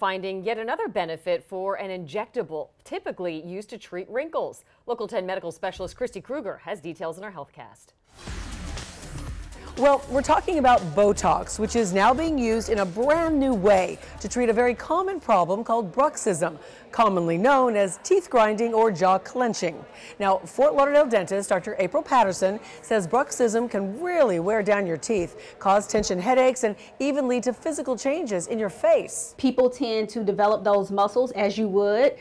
finding yet another benefit for an injectable typically used to treat wrinkles. Local 10 medical specialist Christy Kruger has details in our HealthCast. Well, we're talking about Botox, which is now being used in a brand new way to treat a very common problem called bruxism, commonly known as teeth grinding or jaw clenching. Now, Fort Lauderdale dentist Dr. April Patterson says bruxism can really wear down your teeth, cause tension headaches, and even lead to physical changes in your face. People tend to develop those muscles as you would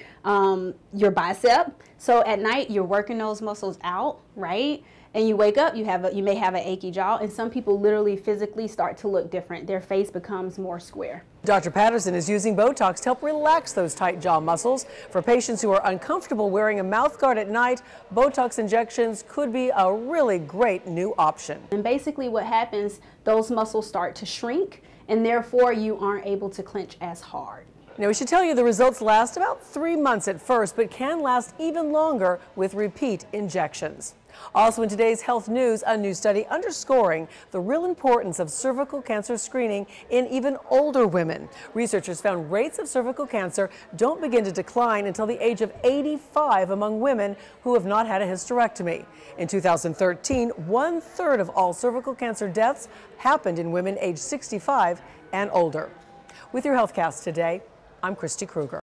your bicep. So at night, you're working those muscles out, right? And you wake up, you may have an achy jaw, and some people literally physically start to look different. Their face becomes more square. Dr. Patterson is using Botox to help relax those tight jaw muscles. For patients who are uncomfortable wearing a mouth guard at night, Botox injections could be a really great new option. And basically what happens, those muscles start to shrink, and therefore you aren't able to clench as hard. Now, we should tell you the results last about 3 months at first, but can last even longer with repeat injections. Also in today's health news, a new study underscoring the real importance of cervical cancer screening in even older women. Researchers found rates of cervical cancer don't begin to decline until the age of 85 among women who have not had a hysterectomy. In 2013, 1/3 of all cervical cancer deaths happened in women aged 65 and older. With your HealthCast today, I'm Christy Kruger.